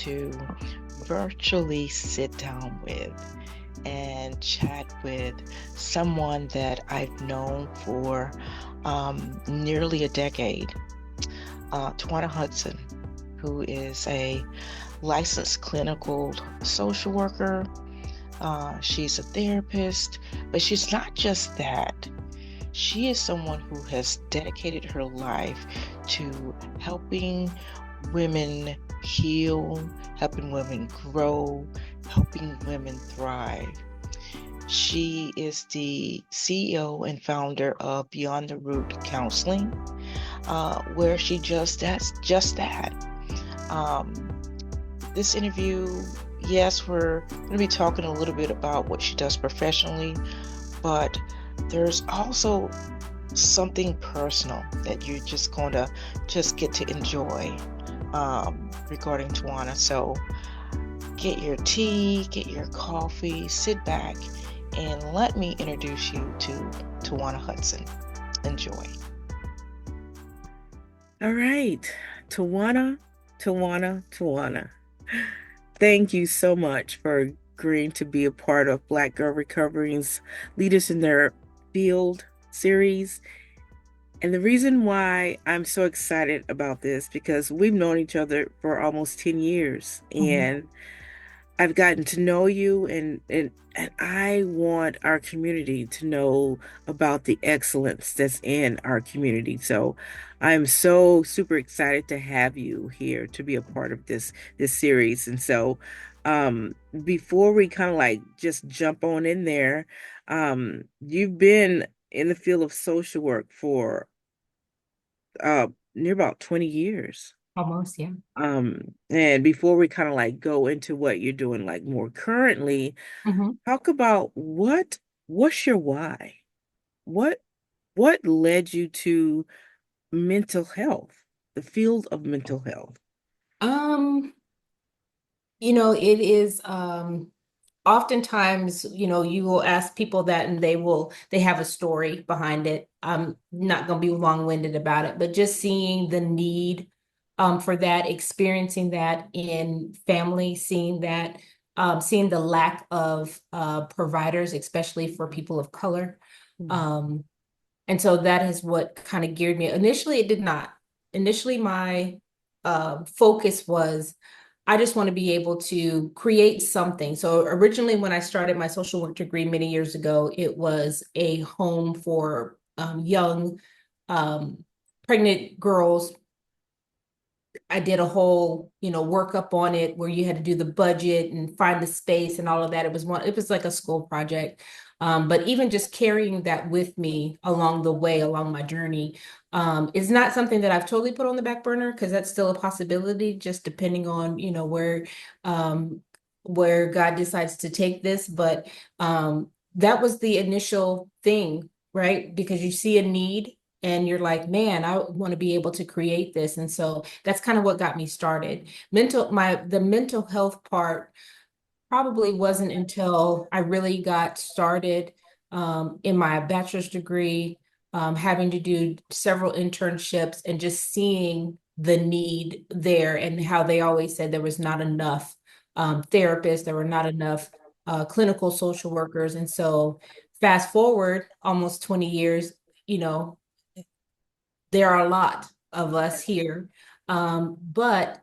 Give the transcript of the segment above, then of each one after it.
to virtually sit down with and chat with someone that I've known for nearly a decade, Tawanna Hudson, who is a licensed clinical social worker. She's a therapist, but she's not just that. She is someone who has dedicated her life to helping women heal, helping women grow, helping women thrive. She is the CEO and founder of Beyond the Root Counseling, where she does just that. Um, this interview, yes, we're going to be talking a little bit about what she does professionally, but there's also something personal that you're just going to just get to enjoy regarding Tawanna. So get your tea, get your coffee, sit back, and let me introduce you to Tawanna Hudson. Enjoy. All right. Tawanna, Tawanna. Thank you so much for agreeing to be a part of Black Girl Recovery's Leaders in Their Field series. And the reason why I'm so excited about this, because we've known each other for almost 10 years. Mhm. And I've gotten to know you and I want our community to know about the excellence that's in our community. So I'm so super excited to have you here to be a part of this series. And so before we kind of like just jump on in there, you've been in the field of social work for near about 20 years. Almost, yeah. And before we kind of like go into what you're doing like more currently, hmm talk about what's your why? What what led you to mental health, the field of mental health? Um, it is oftentimes, you will ask people that and they have a story behind it. I'm not gonna be long-winded about it, but just seeing the need for that, experiencing that in family, seeing the lack of providers, especially for people of color. Mhm. Um, And so that is what kind of geared me. Initially, it did not. Initially, my focus was I just want to be able to create something. So originally, when I started my social work degree many years ago, it was a home for young um, pregnant girls. I did a whole, workup on it where you had to do the budget and find the space and all of that. It was like a school project. But even just carrying that with me along the way, along my journey, is not something that I've totally put on the back burner because that's still a possibility, just depending on, um, where God decides to take this. But that was the initial thing, right? Because you see a need and you're like, man, I want to be able to create this. And so that's kind of what got me started. The mental health part probably wasn't until I really got started in my bachelor's degree, having to do several internships and just seeing the need there and how they always said there was not enough therapists, there were not enough clinical social workers. And so fast forward almost 20 years, you know, there are a lot of us here. But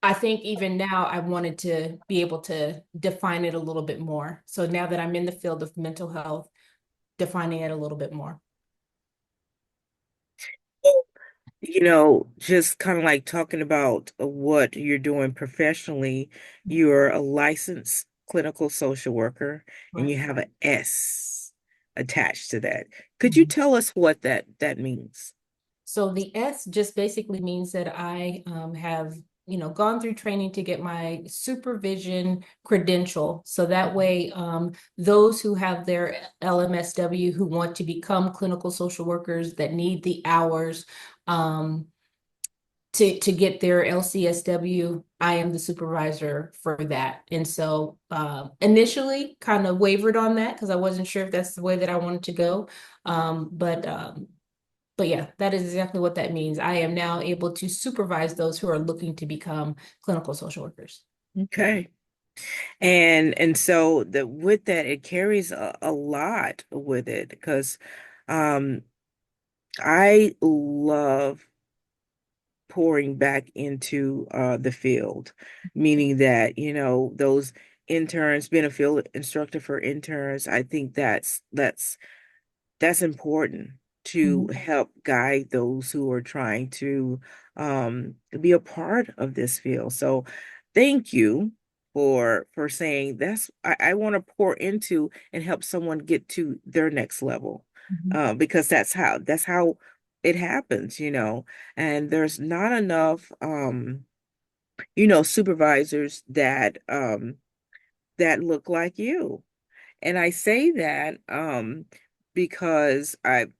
I think even now I wanted to be able to define it a little bit more. So now that I'm in the field of mental health, defining it a little bit more. Just kind of like talking about what you're doing professionally, you're a licensed clinical social worker and Right. you have an S attached to that. Could you Mhm. tell us what that means? So the S just basically means that I have, gone through training to get my supervision credential. So that way, those who have their LMSW who want to become clinical social workers that need the hours, um, to get their LCSW, I am the supervisor for that. And so initially kind of wavered on that because I wasn't sure if that's the way that I wanted to go. But But yeah, that is exactly what that means. I am now able to supervise those who are looking to become clinical social workers. Okay. And so the with that it carries a lot with it because um I love pouring back into the field, meaning that, those interns, being a field instructor for interns, I think that's important to Mhm. help guide those who are trying to be a part of this field. So thank you for saying I want to pour into and help someone get to their next level. Mhm. Because that's how it happens, and there's not enough supervisors that look like you. And I say that because I've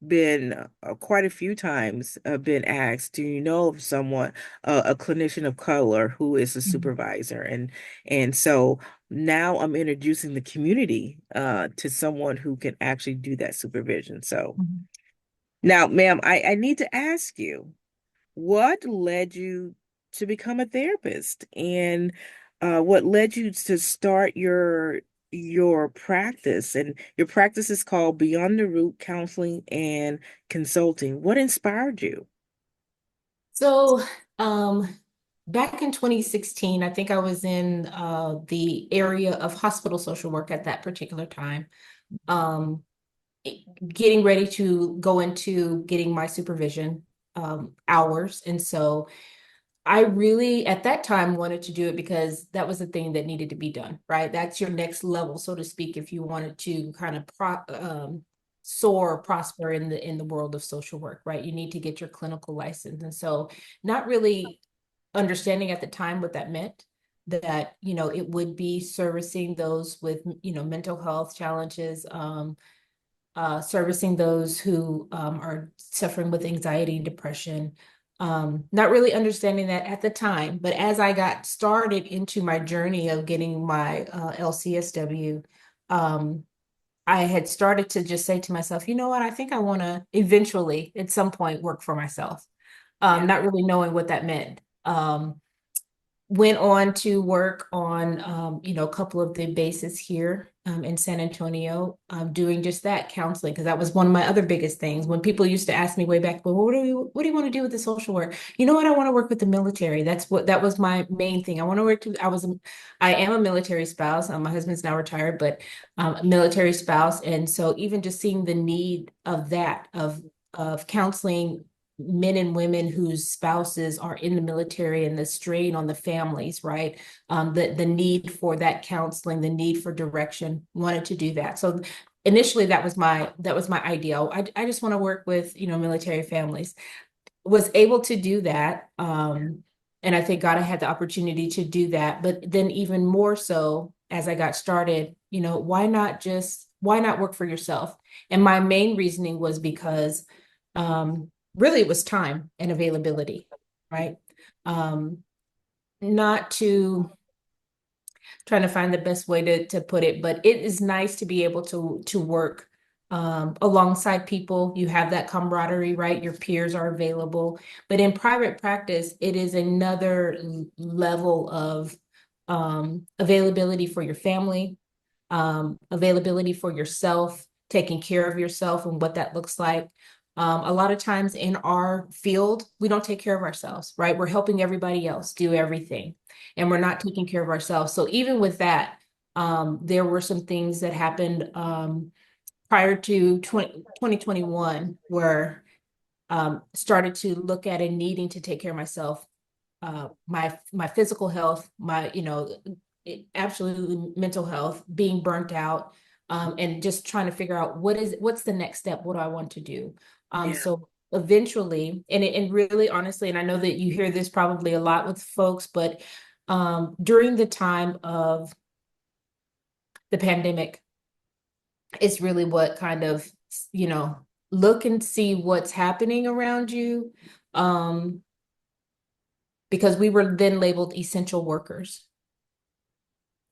been quite a few times been asked, do you know of someone, a clinician of color who is a Mhm. supervisor? And so now I'm introducing the community to someone who can actually do that supervision. So Mhm. now, ma'am, I need to ask you. What led you to become a therapist, and what led you to start your practice? And your practice is called Beyond the Root Counseling and Consulting. What inspired you? So, um, back in 2016, I think I was in the area of hospital social work at that particular time. Um, Getting ready to go into getting my supervision hours. And so I really, at that time, wanted to do it because that was the thing that needed to be done, right? That's your next level, so to speak, if you wanted to kind of soar, prosper in the world of social work, right? You need to get your clinical license. And so not really understanding at the time what that meant, that, it would be servicing those with, mental health challenges, servicing those who are suffering with anxiety and depression. Not really understanding that at the time, but as I got started into my journey of getting my LCSW, um, I had started to just say to myself, you know what, I think I want to eventually, at some point, work for myself, Yeah. not really knowing what that meant. Went on to work on a couple of the bases here in San Antonio, doing just that, counseling, because that was one of my other biggest things. When people used to ask me way back, well, what do you want to do with the social work? You know what? I want to work with the military. That was my main thing. I want to work to, I am a military spouse. My husband's now retired, but a military spouse. And so even just seeing the need of that, of counseling men and women whose spouses are in the military, and the strain on the families, right? The need for that counseling, the need for direction, wanted to do that. So initially that was my ideal. I just want to work with, military families. Was able to do that. And I thank God I had the opportunity to do that. But then even more so as I got started, why not work for yourself? And my main reasoning was because really it was time and availability, right? Um, Not to trying to find the best way to put it, but it is nice to be able to work alongside people. You have that camaraderie, right? Your peers are available. But in private practice, it is another level of availability for your family, availability for yourself, taking care of yourself and what that looks like. A lot of times in our field, we don't take care of ourselves, right? We're helping everybody else do everything, and we're not taking care of ourselves. So even with that, there were some things that happened prior to 2021 where started to look at and needing to take care of myself, my physical health, my absolutely mental health, being burnt out, and just trying to figure out what's the next step, what do I want to do. Yeah. So eventually, and really honestly, and I know that you hear this probably a lot with folks, but during the time of the pandemic, it's really what kind of, you know look and see what's happening around you, um, because we were then labeled essential workers.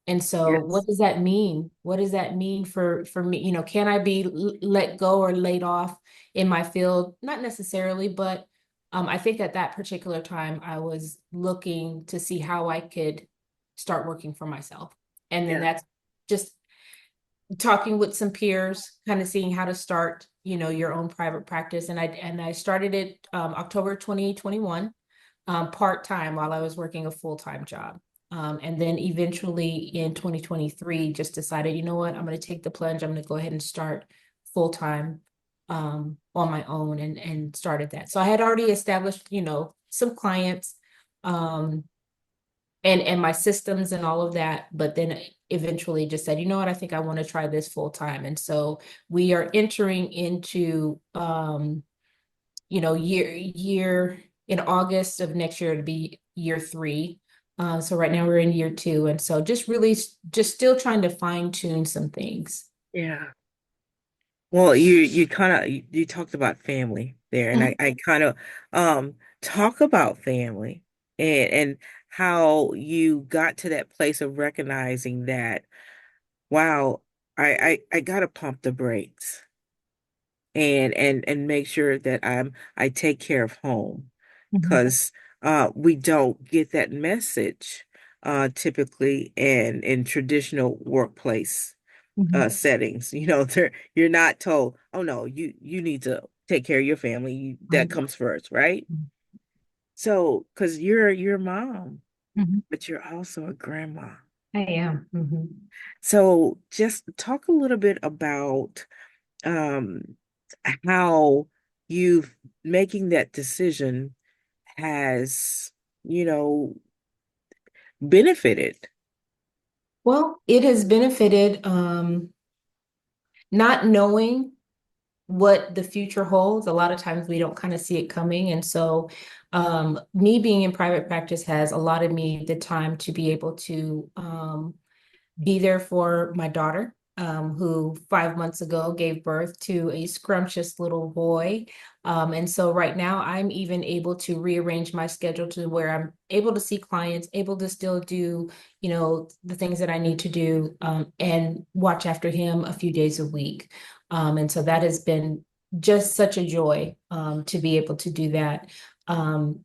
And so what Yes. does that mean? What does that mean for me? You know, can I be let go or laid off in my field? Not necessarily, but I think at that particular time I was looking to see how I could start working for myself. And then Yeah. that's just talking with some peers, kind of seeing how to start, you know, your own private practice. And I started it October 2021, part-time while I was working a full-time job. And then eventually in 2023, just decided, you know what, I'm going to take the plunge. I'm going to go ahead and start full-time on my own and started that. So I had already established, you know, some clients. Um, and my systems and all of that, but then eventually just said, you know what, I think I want to try this full time. And so we are entering into you know, year in August of next year to be year three. So right now we're in year two. And so just really just still trying to fine tune some things. Yeah. Well, you kind of you talked about family there, and Mhm. I kind of talk about family and how you got to that place of recognizing that, wow, I gotta pump the brakes and make sure that I take care of home Mhm. because we don't get that message typically in traditional workplace Mhm. settings. You know, you're not told, oh no, you need to take care of your family. That Right. comes first, right? So, because you're a mom, Mhm. but you're also a grandma. I am. Mhm. So, just talk a little bit about um how you making that decision has, you know, benefited. Well, it has benefited not knowing what the future holds. A lot of times we don't kind of see it coming. And so me being in private practice has allotted me the time to be able to be there for my daughter, who 5 months ago gave birth to a scrumptious little boy. And so right now I'm even able to rearrange my schedule to where I'm able to see clients, able to still do, you know, the things that I need to do, and watch after him a few days a week. And so that has been just such a joy, to be able to do that.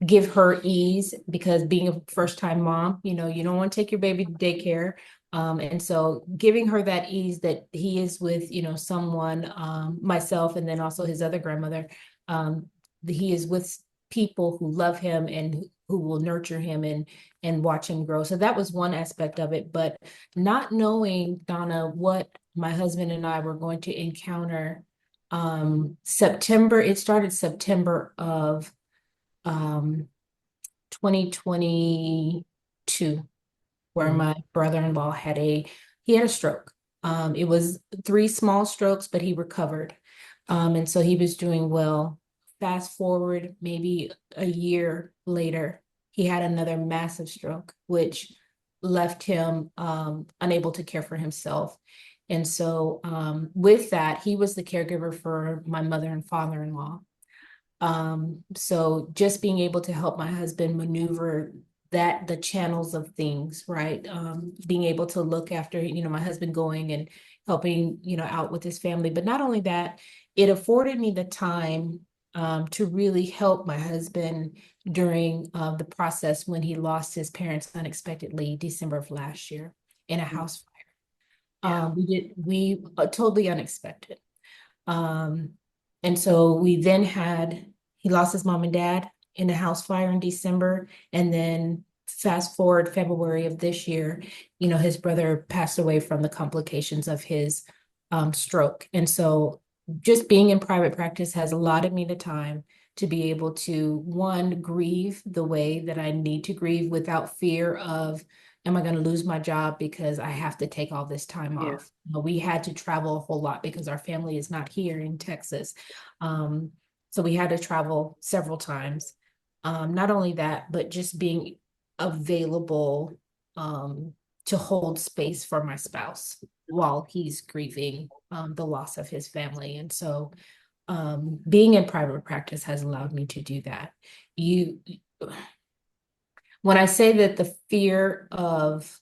Give her ease because being a first time mom, you know, you don't want to take your baby to daycare, and so giving her that ease that he is with, you know, someone, myself, and then also his other grandmother, um, he is with people who love him and who will nurture him and watch him grow. So that was one aspect of it. But not knowing, Donna, what my husband and I were going to encounter, September, it started September of um 2022, where Mhm. my brother-in-law he had a stroke. It was three small strokes, but he recovered. And so he was doing well. Fast forward maybe a year later, he had another massive stroke, which left him unable to care for himself. And so with that, he was the caregiver for my mother and father-in-law. So just being able to help my husband maneuver the channels of things, right? Being able to look after, you know, my husband going and helping, you know, out with his family. But not only that, it afforded me the time to really help my husband during the process when he lost his parents unexpectedly December of last year in a house Yeah. fire. We totally unexpected. Um, and so we then he lost his mom and dad in a house fire in December. And then fast forward February of this year, you know, his brother passed away from the complications of his stroke. And so just being in private practice has allotted me the time to be able to, one, grieve the way that I need to grieve without fear of, am I going to lose my job because I have to take all this time Yeah. off? We had to travel a whole lot because our family is not here in Texas. Um, so we had to travel several times. Not only that, but just being available um, to hold space for my spouse while he's grieving the loss of his family. And so being in private practice has allowed me to do that. You, when I say that the fear of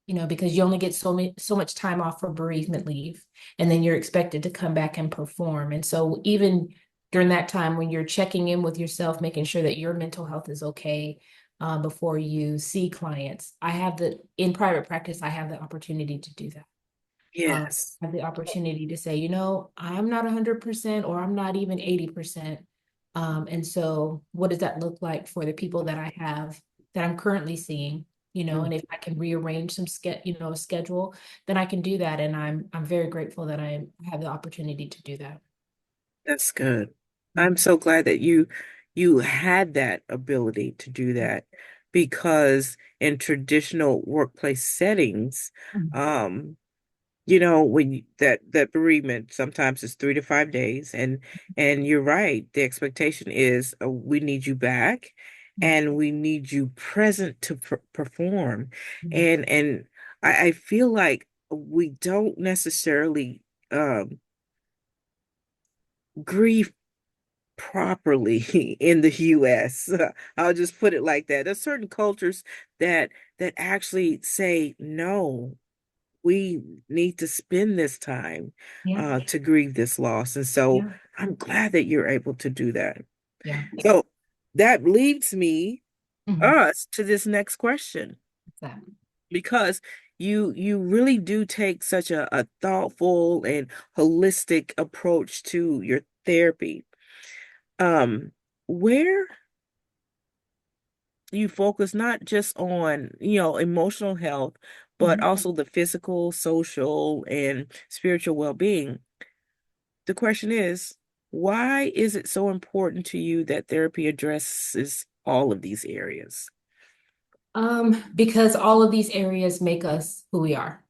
because you only get so much time off for bereavement leave, and then you're expected to come back and perform. And so even during that time when you're checking in with yourself, making sure that your mental health is okay, before you see clients, in private practice, I have the opportunity to do that. Yes. Have the opportunity to say, I'm not 100% or I'm not even 80%. And so what does that look like for the people that that I'm currently seeing, Mm, and if I can rearrange a schedule, then I can do that. And I'm very grateful that I have the opportunity to do that. that's good. I'm so glad that you had that ability to do that because in traditional workplace settings, Mhm. um, when that bereavement sometimes is 3 to 5 days, and you're right, the expectation is we need you back, and we need you present to perform, Mhm. and I feel like we don't necessarily um, grieve properly in the US. I'll just put it like that. There's certain cultures that actually say no. We need to spend this time Yeah, to grieve this loss. And so yeah, I'm glad that you're able to do that. yeah. So that leads Mhm. us to this next question That. because you really do take such a thoughtful and holistic approach to your therapy. Um, where you focus not just on, emotional health, but Mhm. also the physical, social, and spiritual well-being. The question is, why is it so important to you that therapy addresses all of these areas? Because all of these areas make us who we are.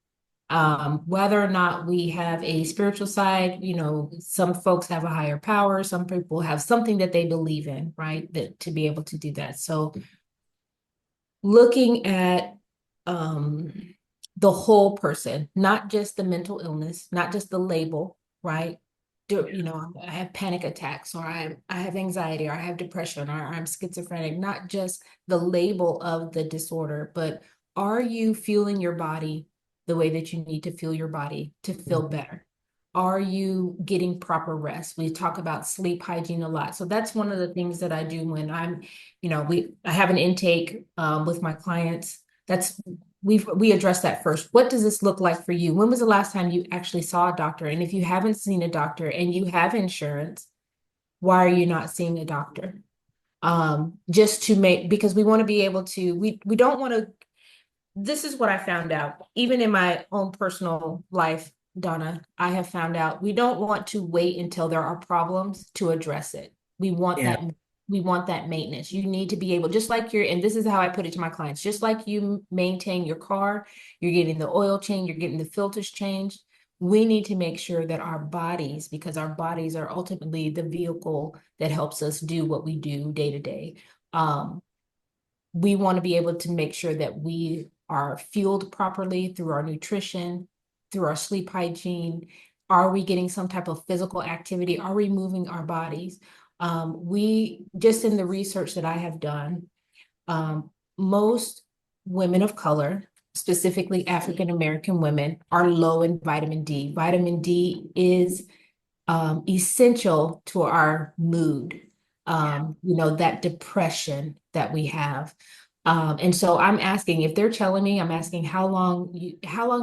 Whether or not we have a spiritual side, some folks have a higher power, some people have something that they believe in, right? That to be able to do that. So looking at um the whole person, not just the mental illness, not just the label, right? I have panic attacks, or I have anxiety, or I have depression, or I'm schizophrenic, not just the label of the disorder, but are you feeling your body the way that you need to feel your body to feel better? Are you getting proper rest? We talk about sleep hygiene a lot. So that's one of the things that I do when I have an intake with my clients. That's we address that first. What does this look like for you? When was the last time you actually saw a doctor? And if you haven't seen a doctor and you have insurance, why are you not seeing a doctor? Just to make, because we want to be able to, we don't want to, this is what I found out, even in my own personal life, Donna, I have found out we don't want to wait until there are problems to address it. We want Yeah. that we want that maintenance. You need to be able, just like and this is how I put it to my clients, just like you maintain your car, you're getting the oil change, you're getting the filters changed. We need to make sure that our bodies, because our bodies are ultimately the vehicle that helps us do what we do day to day. Um, we want to be able to make sure that we are fueled properly through our nutrition, through our sleep hygiene. Are we getting some type of physical activity? Are we moving our bodies? We just in the research that I have done, most women of color, specifically African American women, are low in vitamin D. Vitamin D is essential to our mood, that depression that we have. And so I'm asking, if they're telling me, I'm asking how long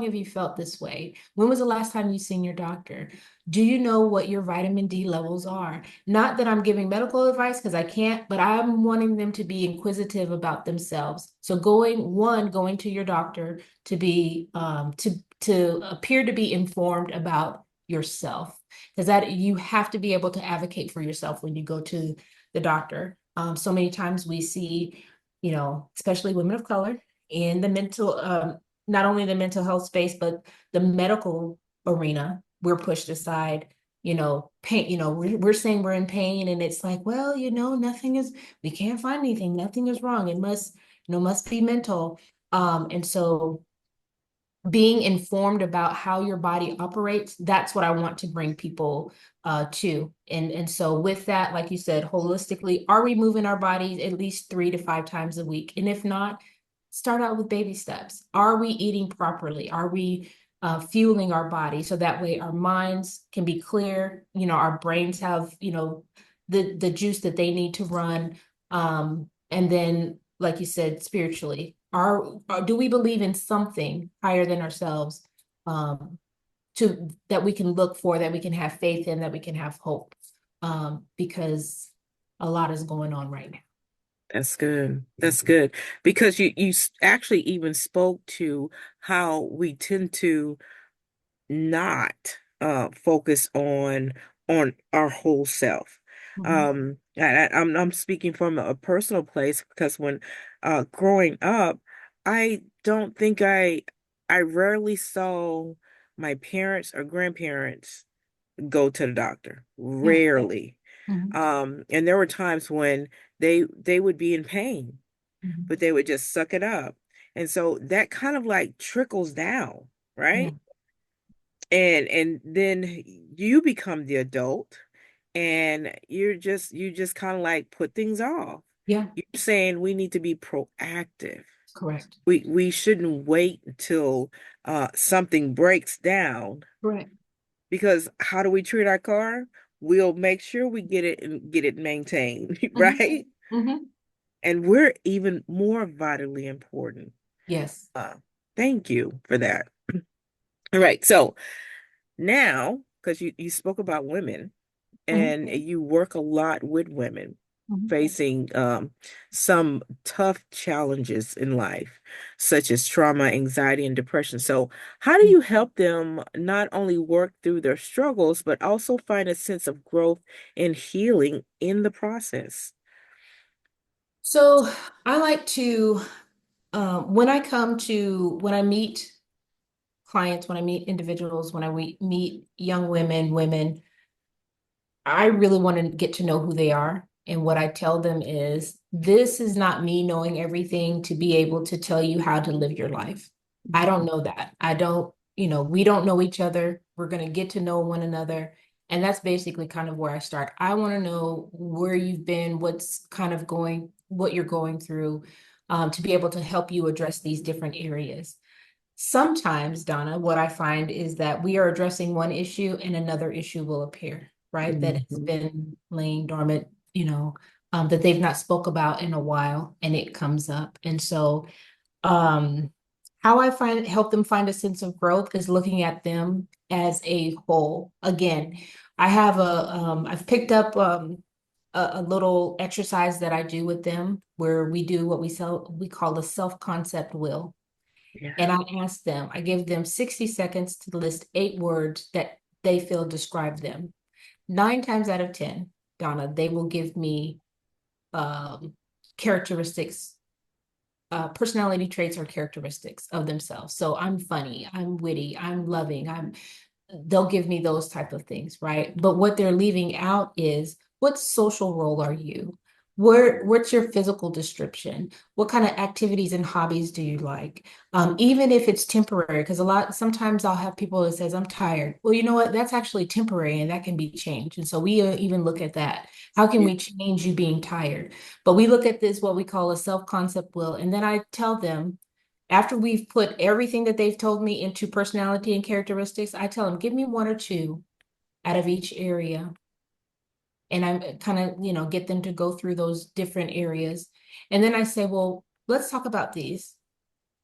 have you felt this way? When was the last time you seen your doctor? Do you know what your vitamin D levels are? Not that I'm giving medical advice because I can't, but I'm wanting them to be inquisitive about themselves. So going to your doctor to be to appear to be informed about yourself, because that you have to be able to advocate for yourself when you go to the doctor. So many times we see, especially women of color in the not only the mental health space, but the medical arena, we're pushed aside. Pain, we're saying we're in pain, and it's like, well, we can't find anything, nothing is wrong. It must be mental. And so being informed about how your body operates, that's what I want to bring people to. And so with that, like you said, holistically, are we moving our bodies at least 3 to 5 times a week? And if not, start out with baby steps. Are we eating properly? Are we fueling our body so that way our minds can be clear? Our brains have, the juice that they need to run. And then, like you said, spiritually, do we believe in something higher than ourselves? That we can look for, that we can have faith in, that we can have hope, because a lot is going on right now. That's good. That's good. Because actually even spoke to how we tend to not focus on our whole self. Mhm. I'm speaking from a personal place because when growing up, I don't think I rarely saw my parents or grandparents go to the doctor. Yeah. Rarely. Mhm. And there were times when they would be in pain, Mhm. but they would just suck it up. And so that kind of like trickles down, Yeah. right? And then you become the adult and you just kind of like put things off. Yeah. You're saying we need to be proactive. Correct. We shouldn't wait until something breaks down Correct. because how do we treat our car? We'll make sure we get it and get it maintained, Mhm. right? Mhm. And we're even more vitally important. Yes. Uh, Thank you for that. All right, so now, because you spoke about women Mhm. and you work a lot with women Mhm. facing some tough challenges in life, such as trauma, anxiety, and depression. So, how do you help them not only work through their struggles, but also find a sense of growth and healing in the process? So I like to, when I meet clients, when I meet individuals, when I meet young women, I really want to get to know who they are. And what I tell them is, this is not me knowing everything to be able to tell you how to live your life. I don't know that. I don't, we don't know each other. We're going to get to know one another. And that's basically kind of where I start. I want to know where you've been, what you're going through, to be able to help you address these different areas. Sometimes, Donna, what I find is that we are addressing one issue and another issue will appear, right? That has Mhm. been laying dormant, that they've not spoke about in a while and it comes up. And so, um, how I help them find a sense of growth is looking at them as a whole. Again, I've picked up a little exercise that I do with them where we do what we call a self-concept wheel. Yeah. And I give them 60 seconds to list 8 words that they feel describe them. 9 times out of 10, Donna, they will give me um, characteristics, personality traits or characteristics of themselves. So I'm funny, I'm witty, I'm loving, they'll give me those type of things, right? But what they're leaving out is, what social role are you? What's your physical description? What kind of activities and hobbies do you like? Even if it's temporary, because sometimes I'll have people that says, I'm tired. Well, you know what? That's actually temporary and that can be changed. And so we even look at that. How can Yeah. we change you being tired? But we look at this, what we call a self-concept will. And then I tell them, after we've put everything that they've told me into personality and characteristics, I tell them, give me one or two out of each area. And I'm kind of, get them to go through those different areas. And then I say, well, let's talk about these.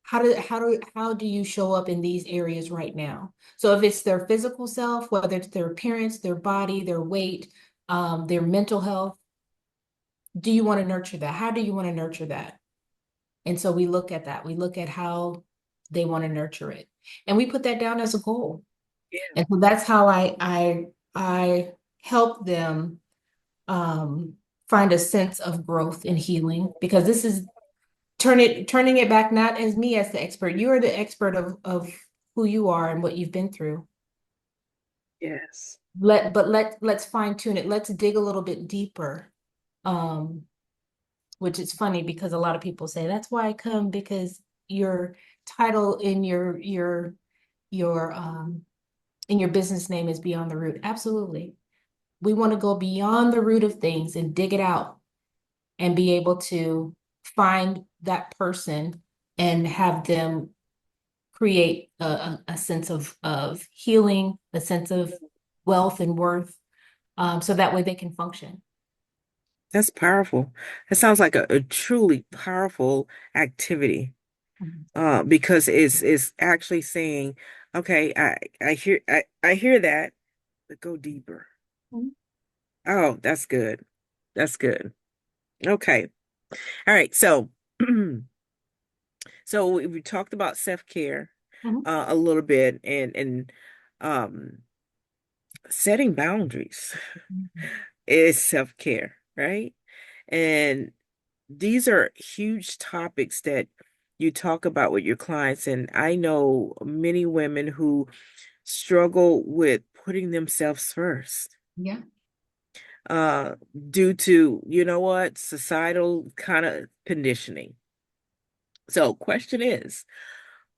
How do you show up in these areas right now? So if it's their physical self, whether it's their appearance, their body, their weight, their mental health, do you want to nurture that? How do you want to nurture that? And so we look at that. We look at how they want to nurture it. And we put that down as a goal. Yeah. And so that's how I help them um find a sense of growth and healing, because this is turning it back, not as me as the expert. You are the expert of who you are and what you've been through. Yes. Let's fine tune it. Let's dig a little bit deeper. Um, which is funny because a lot of people say that's why I come, because your title your in your business name is Beyond the Root. Absolutely. We want to go beyond the root of things and dig it out and be able to find that person and have them create a sense of healing, a sense of wealth and worth, so that way they can function. That's powerful. That sounds like a truly powerful activity. Mhm. Because it's actually saying, okay, I hear that, but go deeper. Mhm. Oh, that's good. That's good. Okay. All right. So so we talked about self-care Mhm. a little bit and um setting boundaries Mhm. is self-care, right? And these are huge topics that you talk about with your clients. And I know many women who struggle with putting themselves first, Yeah. uh, due to, you know what, societal kind of conditioning. So, question is,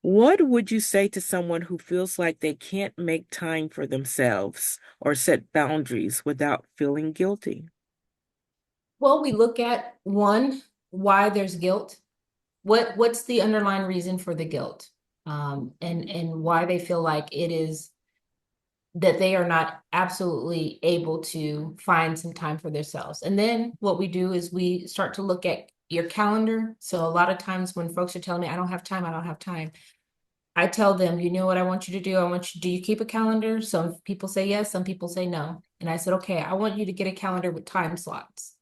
what would you say to someone who feels like they can't make time for themselves or set boundaries without feeling guilty? Well, we look at one, why there's guilt. What's the underlying reason for the guilt? And why they feel like it is that they are not absolutely able to find some time for themselves. And then what we do is we start to look at your calendar. So a lot of times when folks are telling me, I don't have time, I don't have time, I tell them, you know what I want you to do? I want you, do you keep a calendar? Some people say yes, some people say no. And I said, okay, I want you to get a calendar with time slots.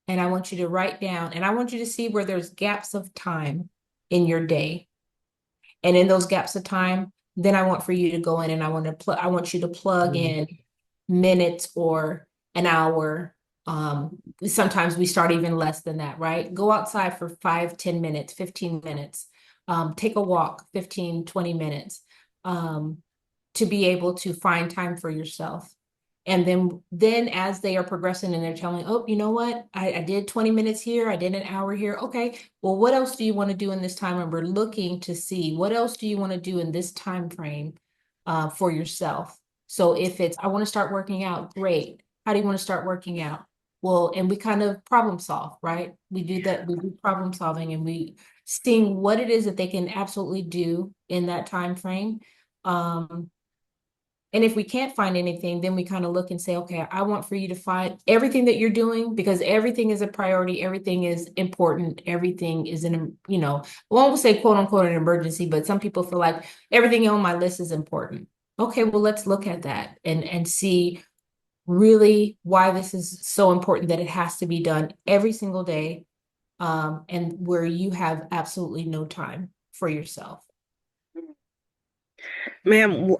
And I want you to write down, and I want you to see where there's gaps of time in your day. And in those gaps of time, then I want for you to go in and I want you to plug Mhm. in minutes or an hour. Sometimes we start even less than that, right? Go outside for 5, 10 minutes, 15 minutes. Take a walk, 15, 20 minutes, um, to be able to find time for yourself. And then as they are progressing and they're telling, oh, you know what? I did 20 minutes here, I did an hour here. Okay, well, what else do you want to do in this time? And we're looking to see what else do you want to do in this time frame for yourself. So if it's, I want to start working out, great. How do you want to start working out? Well, and we kind of problem solve, right? We do that, we do problem solving and we seeing what it is that they can absolutely do in that time frame. Um, and if we can't find anything, then we kind of look and say, okay, I want for you to find everything that you're doing because everything is a priority, everything is important, everything is an, I won't say quote unquote an emergency, but some people feel like everything on my list is important. Okay, well, let's look at that and see really why this is so important that it has to be done every single day, and where you have absolutely no time for yourself. Ma'am,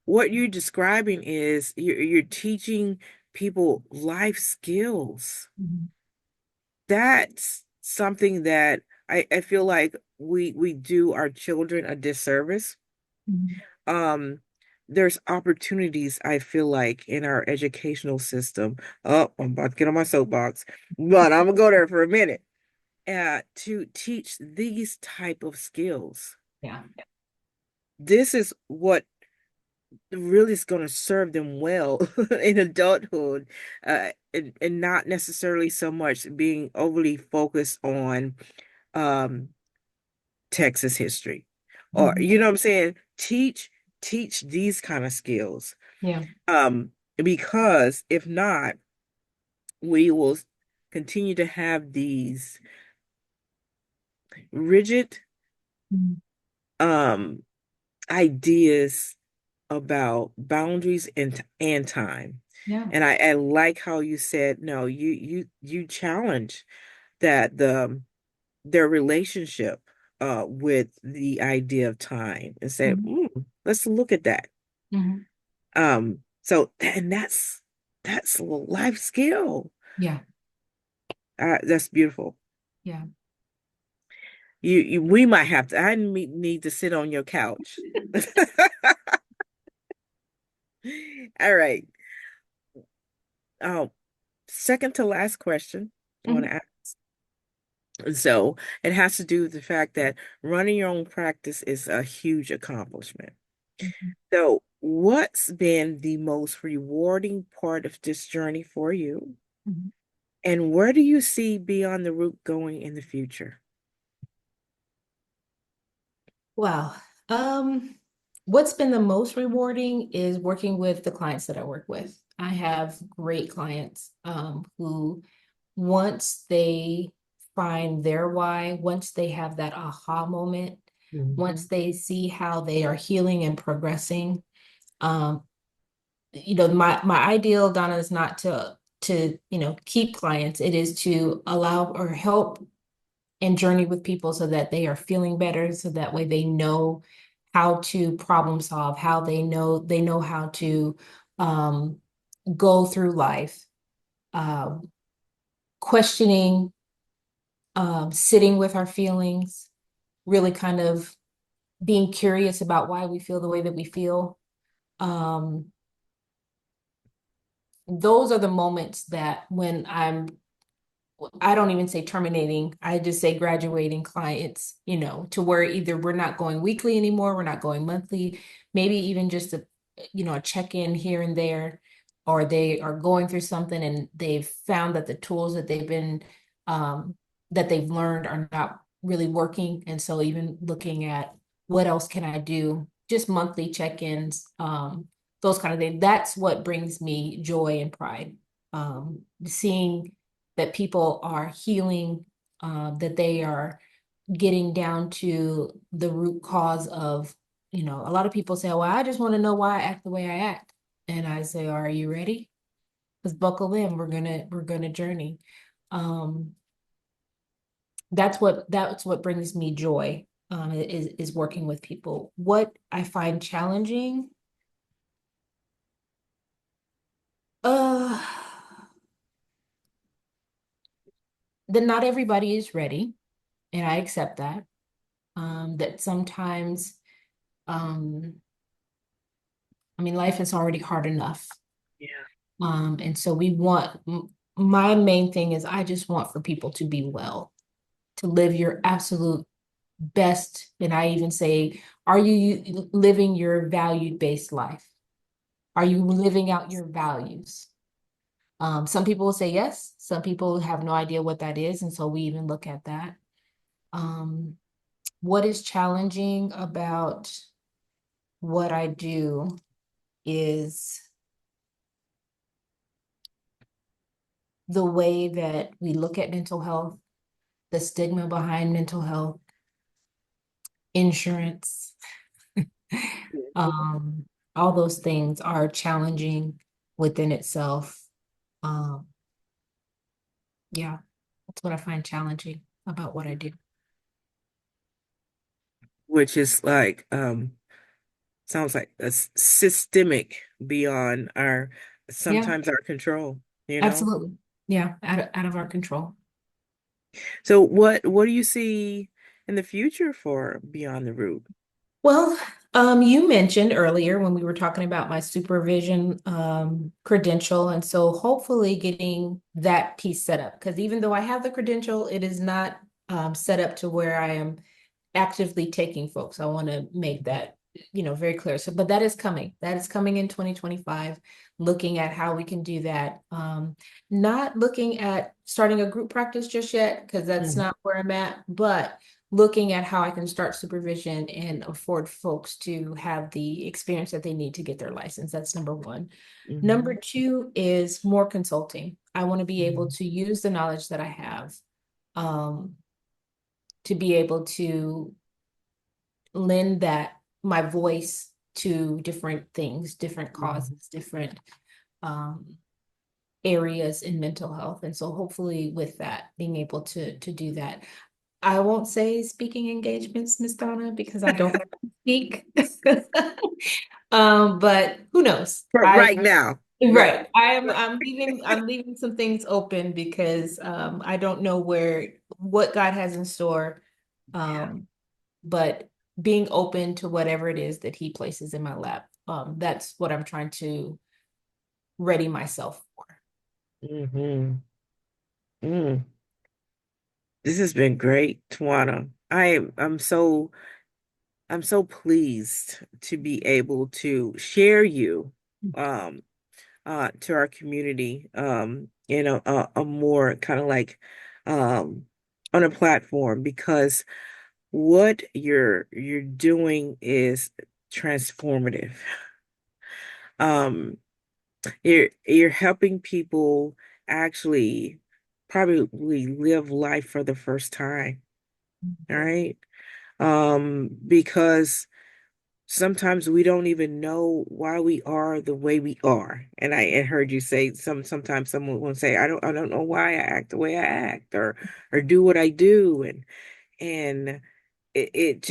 what you're describing is you're teaching people life skills. Mhm. That's something that I feel like we do our children a disservice. Mhm. Um, there's opportunities I feel like in our educational system. Oh, I'm about to get on my soapbox, but I'm gonna go there for a minute. To teach these type of skills. Yeah. This is what really is going to serve them well in adulthood, and not necessarily so much being overly focused on um, Texas history, or Mhm. you know what I'm saying? Teach these kind of skills, Yeah. um, because if not, we will continue to have these rigid Mhm. um, ideas about boundaries and time. Yeah. And I like how you said, no, you challenge that their relationship with the idea of time and say, Mhm. let's look at that. Mhm. So and that's a life skill. Yeah. That's beautiful. Yeah. We might have to, need to sit on your couch. All right. Oh, second to last question I want Mhm. to ask. So it has to do with the fact that running your own practice is a huge accomplishment. Mhm. So, what's been the most rewarding part of this journey for you? Mhm. And where do you see Beyond the Root going in the future? Wow. Um, what's been the most rewarding is working with the clients that I work with. I have great clients who once they find their why, once they have that aha moment, once Mhm. they see how they are healing and progressing, um, my ideal, Donna, is not to keep clients. It is to allow or help and journey with people so that they are feeling better, so that way they know how to problem solve, how they know how to um, go through life, uh, questioning, sitting with our feelings, really kind of being curious about why we feel the way that we feel. Um, those are the moments that when I don't even say terminating, I just say graduating clients, to where either we're not going weekly anymore, we're not going monthly, maybe even just a check-in here and there, or they are going through something and they've found that the tools um, that they've learned are not really working. And so even looking at what else can I do, just monthly check-ins, those kind of things. That's what brings me joy and pride. Seeing that people are healing, that they are getting down to the root cause of, a lot of people say, well, I just want to know why I act the way I act. And I say, are you ready? Because buckle in, we're gonna journey. Um, that's what brings me joy, is working with people. What I find challenging, uh, that not everybody is ready, and I accept that. That sometimes um I mean, life is already hard enough. Yeah. And so my main thing is I just want for people to be well, to live your absolute best. And I even say, are you living your value-based life? Are you living out your values? Some people will say yes, some people have no idea what that is. And so we even look at that. Um, what is challenging about what I do is the way that we look at mental health, the stigma behind mental health, insurance, um, all those things are challenging within itself. Um, yeah, that's what I find challenging about what I do. Which is like sounds like a systemic beyond our Yeah, sometimes our control, you know? absolutely. Yeah, out of our control. So what do you see in the future for Beyond the Root? Well, you mentioned earlier when we were talking about my supervision credential, and so hopefully getting that piece set up. Because even though I have the credential, it is not set up to where I am actively taking folks. I want to make that, very clear. So, but that is coming. That is coming in 2025, looking at how we can do that. Not looking at starting a group practice just yet, because that's Mm. not where I'm at, but looking at how I can start supervision and afford folks to have the experience that they need to get their license. That's number one. Number Mhm. two is more consulting. I want to be able Mhm. to use the knowledge that I have, um, to be able to lend that my voice to different things, different Mhm. causes, different um, areas in mental health. And so hopefully with that, being able to do that. I won't say speaking engagements, Miss Donna, because I don't speak. But who knows? Right now. Right. Right. I'm leaving some things open because I don't know what God has in store. Yeah. Um, but being open to whatever it is that he places in my lap. That's what I'm trying to ready myself for. Hmm. Mm. This has been great, Tawanna. I'm so pleased to be able to share you um to our community in a more kind of like um on a platform because what you're doing is transformative. Um, you're helping people actually probably live life for the first time, all right? Because sometimes we don't even know why we are the way we are. And I heard you say sometimes someone will say, I don't know why I act the way I act or do what I do. And it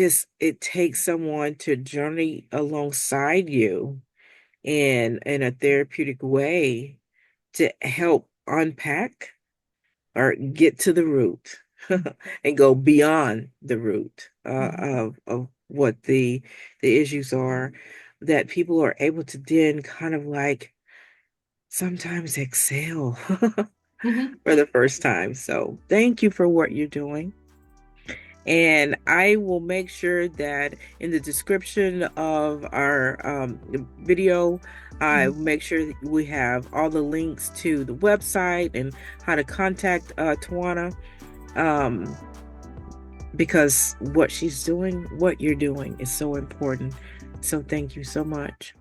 takes someone to journey alongside you in a therapeutic way to help unpack or get to the root and go beyond the root of what the issues are, that people are able to then kind of like sometimes exhale Mhm. for the first time. So thank you for what you're doing. And I will make sure that in the description of our video, I Mhm. make sure that we have all the links to the website and how to contact Tawanna, um, because what she's doing, what you're doing is so important. So thank you so much.